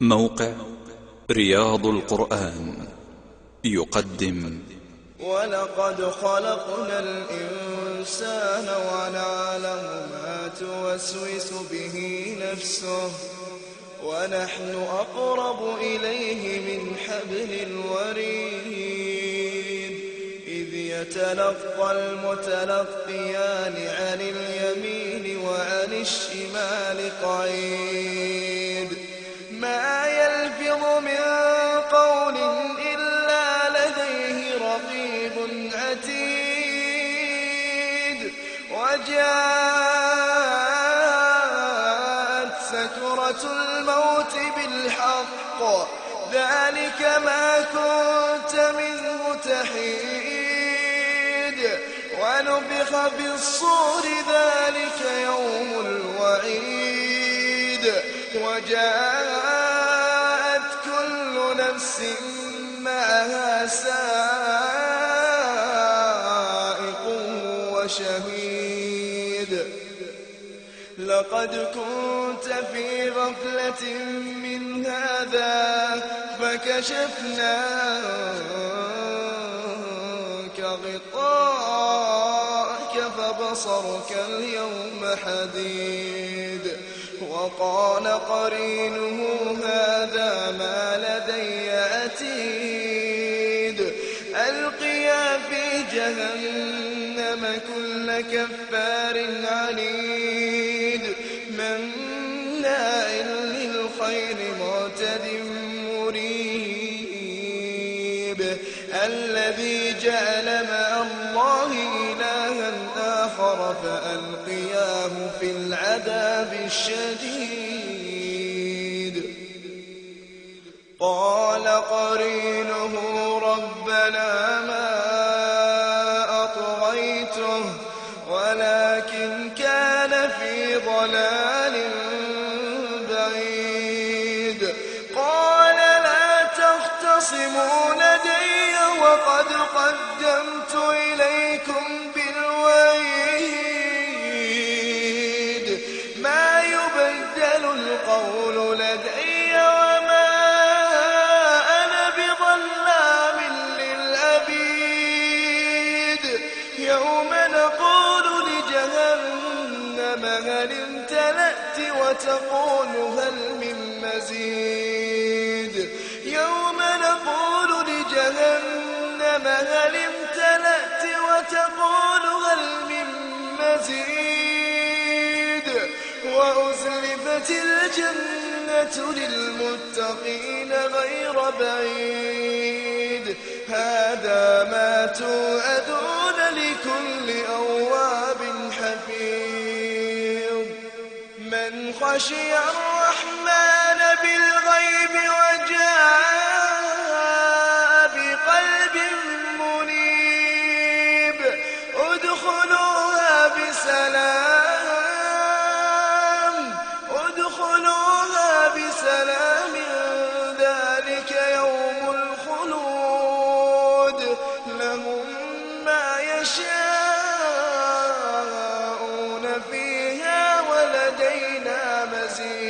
موقع رياض القرآن يقدم ولقد خلقنا الإنسان ونعلم ما توسوس به نفسه ونحن أقرب إليه من حبل الوريد إذ يتلقى المتلقيان عن اليمين وعن الشمال قعيد ما يلفظ من قول إلا لديه رقيب عتيد وجاءت سكرة الموت بالحق ذلك ما كنت منه تحيد ونفخ بالصور ذلك يوم الوعيد وجاءت كل نفس معها سائق وشهيد لقد كنت في غفلة من هذا فكشفنا عنك غطاءك فبصرك اليوم حديد وقال قرينه هذا ما لدي عتيد ألقيا في جهنم كل كفار عنيد مناع للخير معتد مريب الذي جعل مع الله إلها آخر فألقياه في العذاب الشديد قال قرينه ربنا ما أطغيته ولكن كان في ضلال بعيد قال لا تختصموا لدي وقد قدمت إليكم بالوعيد ما يبدل القول لدي وما أنا بظلام للعبيد يوم نقول لجهنم هل امتلأت وتقول هل من مزيد يوم نقول لجهنم هل امتلأت وتقول هل من مزيد وأزلفت الجنة للمتقين غير بعيد هذا ما توعدون لكل أواب حفيظ من خشي الرحمن بالغيب وجاء بقلب منيب ادخلوها بسلام ذلك يوم الخلود لهم ما يشاءون فيها ولدينا مزيد